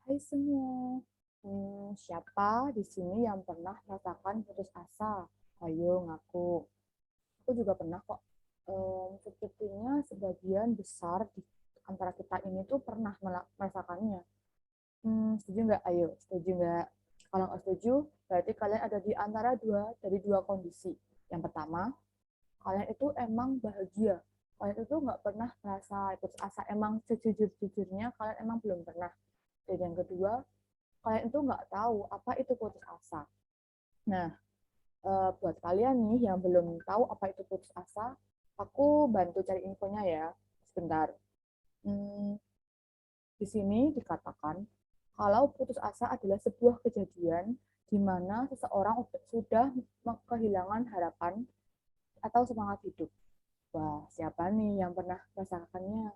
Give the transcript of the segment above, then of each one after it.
Hai semua. Siapa di sini yang pernah merasakan putus asa? Ayo ngaku. Aku juga pernah kok. Sepertinya sebagian besar di antara kita ini tuh pernah merasakannya. Setuju nggak? Ayo, setuju nggak? Kalau nggak setuju, berarti kalian ada di antara dari dua kondisi. Yang pertama, kalian itu emang bahagia. Kalian itu nggak pernah merasa putus asa. Emang sejujur-jujurnya kalian emang belum pernah. Dan yang kedua, kalian itu nggak tahu apa itu putus asa. Nah, buat kalian nih yang belum tahu apa itu putus asa, aku bantu cari infonya ya. Sebentar. Hmm, di sini dikatakan kalau putus asa adalah sebuah kejadian di mana seseorang sudah kehilangan harapan atau semangat hidup. Wah, siapa nih yang pernah merasakannya?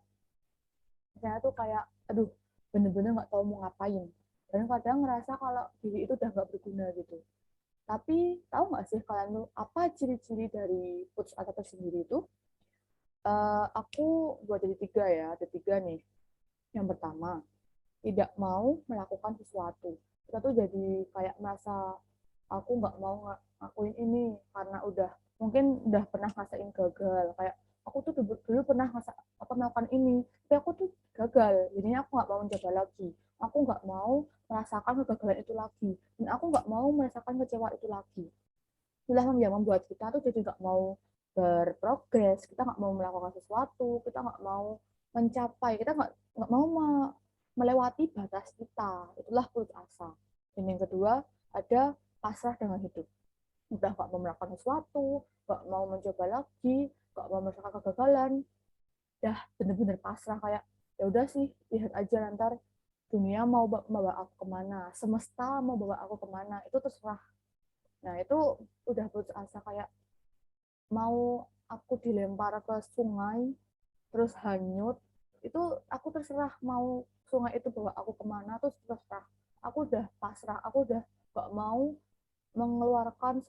Saya tuh kayak, aduh, bener-bener nggak tahu mau ngapain. Dan kadang ngerasa kalau diri itu udah nggak berguna gitu. Tapi tahu nggak sih kalian tuh apa ciri-ciri dari putus asa tersendiri itu? Aku buat jadi tiga ya, ada tiga nih. Yang pertama, tidak mau melakukan sesuatu. Kita tuh jadi kayak merasa aku nggak mau ngakuin ini karena mungkin udah pernah ngerasain gagal. Kayak aku tuh dulu pernah melakukan ini, tapi aku tuh gagal. Jadinya aku nggak mau mencoba lagi. Aku nggak mau merasakan kegagalan itu lagi. Dan aku nggak mau merasakan kecewa itu lagi. Itulah yang membuat kita tuh jadi nggak mau berprogres, kita nggak mau melakukan sesuatu, kita nggak mau mencapai, kita nggak mau melewati batas kita. Itulah putus asa. Dan yang kedua, ada pasrah dengan hidup. Udah nggak mau melakukan sesuatu, nggak mau mencoba lagi, nggak mau merasakan kegagalan, udah bener-bener pasrah kayak ya udah sih, lihat aja nanti dunia mau bawa aku kemana, semesta mau bawa aku kemana, itu terserah. Nah itu udah putus asa kayak mau aku dilempar ke sungai terus hanyut, itu aku terserah mau sungai itu bawa aku kemana tuh terserah. Aku udah pasrah, aku udah gak mau mengeluarkan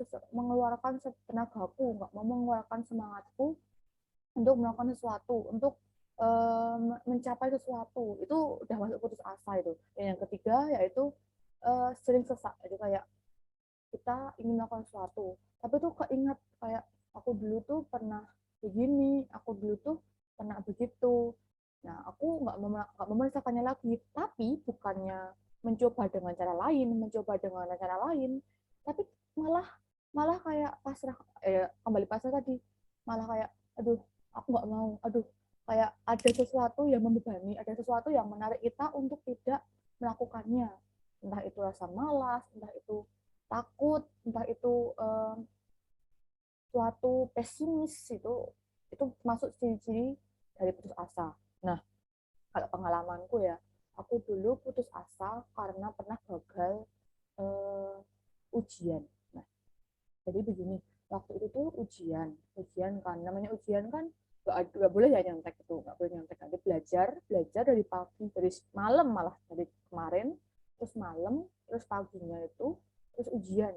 tenagaku, gak mau mengeluarkan semangatku untuk melakukan sesuatu, untuk mencapai sesuatu. Itu udah masuk putus asa itu. Dan yang ketiga yaitu sering sesak. Jadi kayak kita ingin melakukan sesuatu tapi tuh keinget kayak aku dulu tuh pernah begini, aku dulu tuh pernah begitu. Nah aku nggak memeriksakannya lagi, tapi bukannya mencoba dengan cara lain, mencoba dengan cara lain, tapi malah malah kayak pasrah, kembali pasrah tadi, malah kayak aduh aku nggak mau, aduh kayak ada sesuatu yang membebani, ada sesuatu yang menarik kita untuk tidak melakukannya, entah itu rasa malas, entah itu takut, entah itu suatu pesimis, itu masuk ciri-ciri dari putus asa. Nah, kalau pengalamanku ya, aku dulu putus asa karena pernah gagal uh, ujian. Nah, jadi begini, waktu itu tuh ujian kan, namanya ujian kan nggak boleh ya nyontek, itu nggak boleh nyontek, nanti belajar belajar dari pagi, dari malam, malah dari kemarin, terus malam, terus paginya itu terus ujian.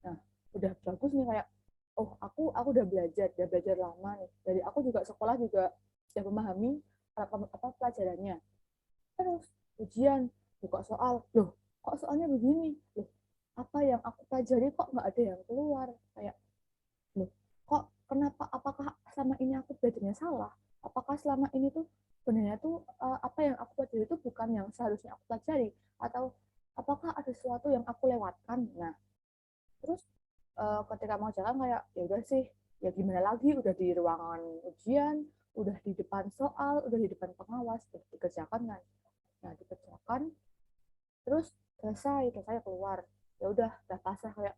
Nah, udah bagus nih kayak, oh aku udah belajar lama nih. Dari aku juga sekolah juga sudah memahami apa pelajarannya. Terus ujian, buka soal, loh kok soalnya begini? Loh, apa yang aku pelajari kok nggak ada yang keluar? Kayak, loh kok kenapa? Apakah selama ini aku belajarnya salah? Apakah selama ini tuh sebenarnya tuh apa yang aku pelajari itu bukan yang seharusnya aku pelajari? Atau apakah ada sesuatu yang aku lewatkan? Nah, terus ketika mau jalan kayak ya udah sih, ya gimana lagi, udah di ruangan ujian, udah di depan soal, udah di depan pengawas, terus dikerjakan kan. Nah dikerjakan, terus selesai keluar, ya udah pasrah kayak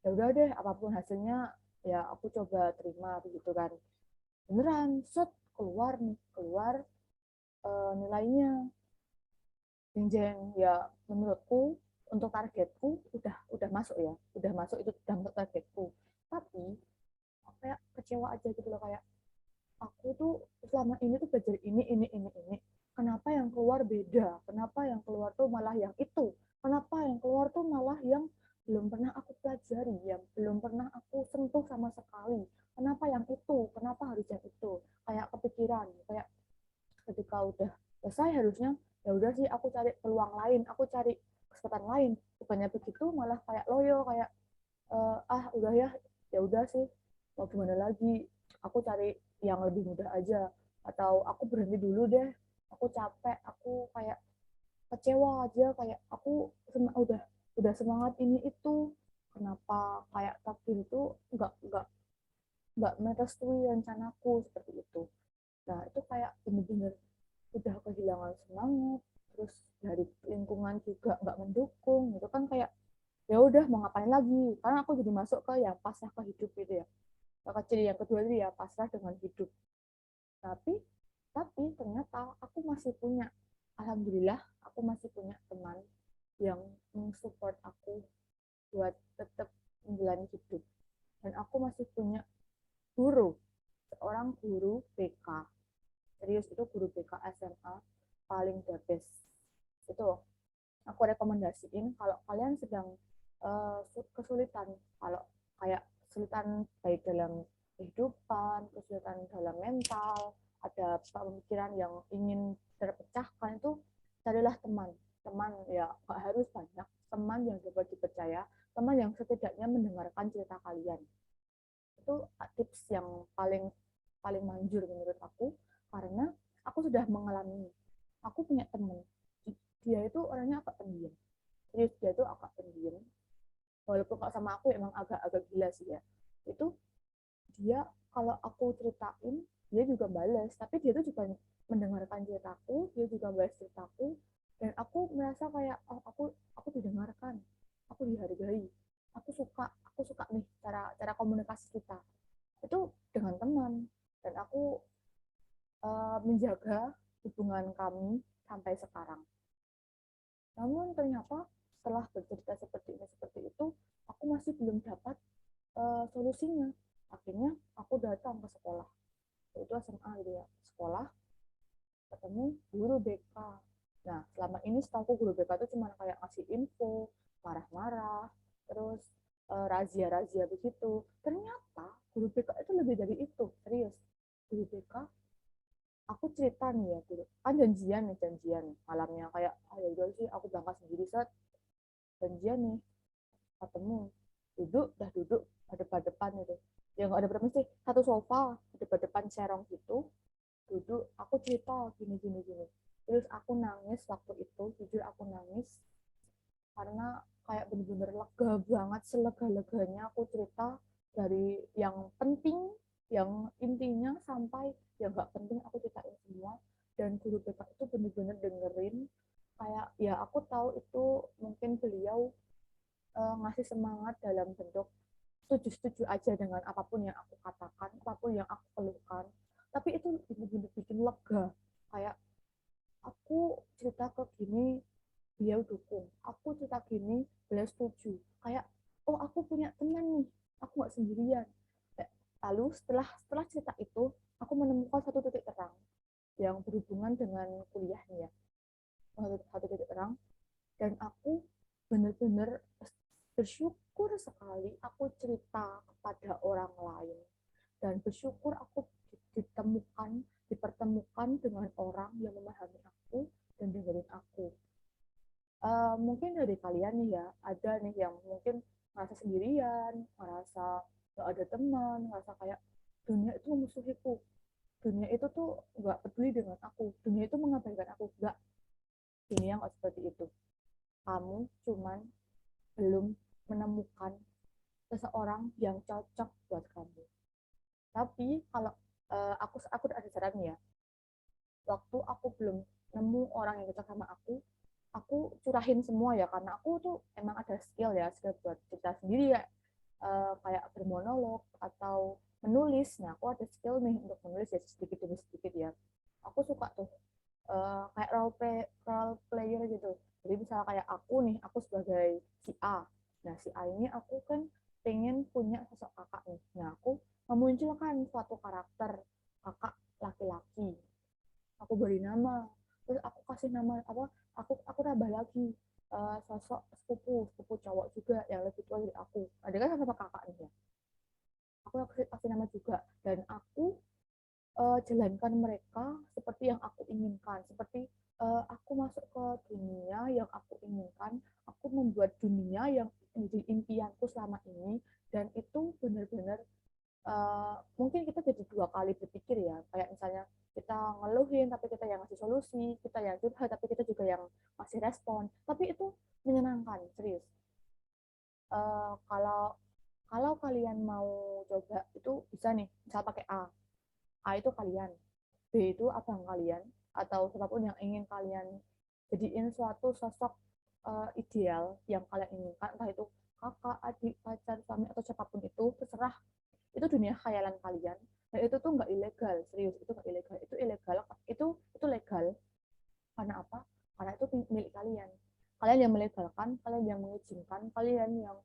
ya udah deh apapun hasilnya ya aku coba terima begitu kan. Beneran set, keluar nih, keluar nilainya jeng ya, menurutku untuk targetku udah masuk ya, udah masuk, itu udah masuk targetku. Tapi aku kayak kecewa aja gitu loh, kayak aku tuh selama ini tuh belajar ini, kenapa yang keluar beda, kenapa yang keluar tuh malah yang itu, kenapa yang keluar tuh malah yang belum pernah aku pelajari, yang belum pernah aku sentuh sama sekali, kenapa yang itu, kenapa harus yang itu. Kayak kepikiran, kayak ketika udah selesai harusnya ya udah sih aku cari peluang lain, aku cari kesempatan lain. Bukannya begitu malah kayak loyo, kayak udah ya udah sih, mau gimana lagi, aku cari yang lebih mudah aja, atau aku berhenti dulu deh, aku capek, aku kayak kecewa aja, kayak aku udah semangat ini itu, kenapa kayak takdir itu nggak merestui rencanaku seperti itu. Nah itu kayak bener-bener udah kehilangan semangat, terus dari lingkungan juga nggak mendukung gitu kan, kayak ya udah mau ngapain lagi, karena aku jadi masuk ke yang pasrah ke hidup gitu ya. Kakak ciri yang kedua itu ya pasrah dengan hidup. Tapi tapi ternyata aku masih punya, alhamdulillah aku masih punya teman yang mensupport aku buat tetap menjalani hidup. Dan aku masih punya guru, seorang guru BK, serius, itu guru BK SMA paling the best. Itu aku rekomendasiin kalau kalian sedang kesulitan, kalau kayak kesulitan baik dalam kehidupan, kesulitan dalam mental, ada pemikiran yang ingin terpecahkan, itu carilah teman. Teman ya gak harus banyak, teman yang dapat dipercaya, teman yang setidaknya mendengarkan cerita kalian. Itu tips yang paling paling manjur menurut aku, karena aku sudah mengalami. Aku punya teman, dia itu orangnya agak pendiam, serius, dia tuh agak pendiam, walaupun kalau sama aku emang agak-agak gila sih ya. Itu dia kalau aku ceritain dia juga balas, tapi dia tuh juga mendengarkan ceritaku, dia juga balas ceritaku, dan aku merasa kayak oh aku didengarkan, aku dihargai, aku suka nih cara cara komunikasi kita itu dengan teman. Dan aku menjaga hubungan kami sampai sekarang. Namun ternyata setelah bercerita seperti itu, aku masih belum dapat solusinya. Akhirnya aku datang ke sekolah, itu SMA gitu ya, sekolah, ketemu guru BK. Nah, selama ini setahu guru BK itu cuma kayak ngasih info, marah-marah, terus razia-razia begitu. Ternyata guru BK itu lebih dari itu, serius. Guru BK, aku cerita nih ya dulu, kan janjian malamnya, kayak ayo udah sih aku berangkat sendiri, set janjian nih, ketemu, duduk depan-depan gitu, ya nggak ada berapa sih, satu sofa depan-depan serong gitu, duduk, aku cerita gini gini gini, terus aku nangis waktu itu, jujur aku nangis, karena kayak bener-bener lega banget, selega-leganya aku cerita, dari yang penting, yang intinya, sampai yang nggak penting aku ceritain semua. Dan guru BK itu bener-bener dengerin, kayak ya aku tahu itu mungkin beliau ngasih semangat dalam bentuk setuju-setuju aja dengan apapun yang aku katakan, apapun yang aku keluhkan, tapi itu bener-bener bikin lega, kayak aku cerita ke gini dia dukung, aku cerita gini beliau setuju, kayak oh aku punya teman nih, aku nggak sendirian. Lalu setelah setelah cerita itu aku menemukan satu titik terang yang berhubungan dengan kuliah nih ya, satu titik terang, dan aku benar-benar bersyukur sekali aku cerita kepada orang lain, dan bersyukur aku dipertemukan dengan orang yang memahami aku dan dengerin aku. Mungkin dari kalian nih ya, ada nih yang mungkin merasa sendirian, merasa gak ada teman, merasa kayak dunia itu memusuhiku, dunia itu tuh gak peduli dengan aku, dunia itu mengabaikan aku. Gak, dunia gak seperti itu. Kamu cuman belum menemukan seseorang yang cocok buat kamu. Tapi kalau aku ada saran ya, waktu aku belum nemu orang yang cocok sama aku curahin semua ya, karena aku tuh emang ada skill ya, skill buat cerita sendiri ya, kayak bermonolog atau menulis. Nah aku ada skill nih untuk menulis ya, sedikit demi sedikit ya. Aku suka tuh kayak role player gitu. Jadi misalnya kayak aku nih, aku sebagai si A. Nah si A ini aku kan pengen punya sosok kakak nih. Nah aku memunculkan suatu karakter kakak laki-laki, aku beri nama, terus aku kasih nama apa, aku tambah lagi sosok sepupu cowok juga yang lebih tua dari aku, ada kan sama kakak nih ya, aku kasih nama juga, dan aku jalankan mereka seperti yang aku inginkan, seperti aku masuk kita yang curhat, tapi kita juga yang masih respon. Tapi itu menyenangkan, serius. Kalau kalau kalian mau coba itu bisa nih, misal pakai A. A itu kalian, B itu abang kalian, atau siapapun yang ingin kalian jadiin suatu sosok ideal yang kalian inginkan, entah itu kakak, adik, pacar, suami, atau siapapun itu, terserah. Itu dunia khayalan kalian. Dan itu tuh nggak ilegal, serius, itu nggak ilegal. Itu ilegal, itu legal. Karena apa? Karena itu milik kalian. Kalian yang melegalkan, kalian yang mengizinkan, kalian yang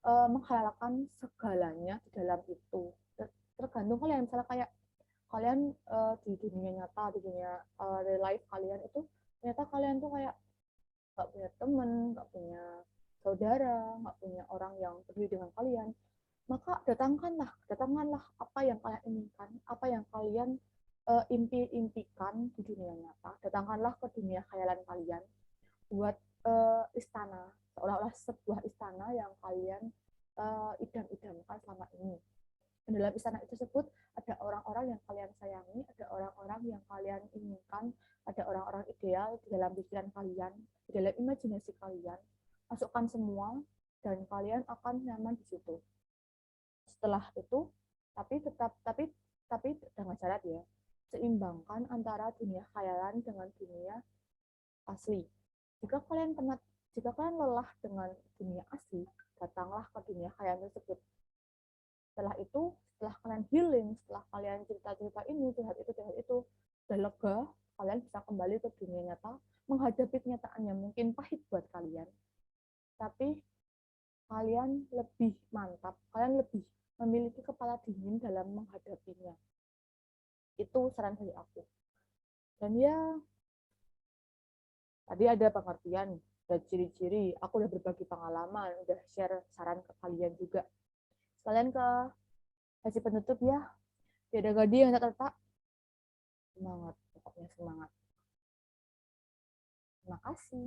menghalalkan segalanya di dalam itu. Tergantung kalian, misalnya kayak kalian di dunia nyata, di dunia real life kalian itu ternyata kalian tuh kayak nggak punya temen, nggak punya saudara, nggak punya orang yang peduli dengan kalian, maka datangkanlah apa yang kalian inginkan, apa yang kalian impikan di dunia nyata, datangkanlah ke dunia khayalan kalian, buat istana, seolah-olah sebuah istana yang kalian idam-idamkan selama ini. Dan dalam istana itu tersebut ada orang-orang yang kalian sayangi, ada orang-orang yang kalian inginkan, ada orang-orang ideal di dalam pikiran kalian, di dalam imajinasi kalian. Masukkan semua dan kalian akan nyaman di situ. Setelah itu, tapi dengan syarat ya, seimbangkan antara dunia khayalan dengan dunia asli. Jika kalian penat, jika kalian lelah dengan dunia asli, datanglah ke dunia khayalan tersebut. Setelah kalian healing, setelah kalian cerita-cerita ini, curhat itu, udah lega, kalian bisa kembali ke dunia nyata, menghadapi kenyataan yang mungkin pahit buat kalian, tapi kalian lebih mantap, kalian lebih memiliki kepala dingin dalam menghadapinya. Itu saran dari aku. Dan ya, tadi ada pengertian dan ciri-ciri, aku udah berbagi pengalaman, udah share saran ke kalian juga. Sekalian ke kasih penutup ya, tiada gading yang tak terletak. Semangat, pokoknya semangat. Terima kasih.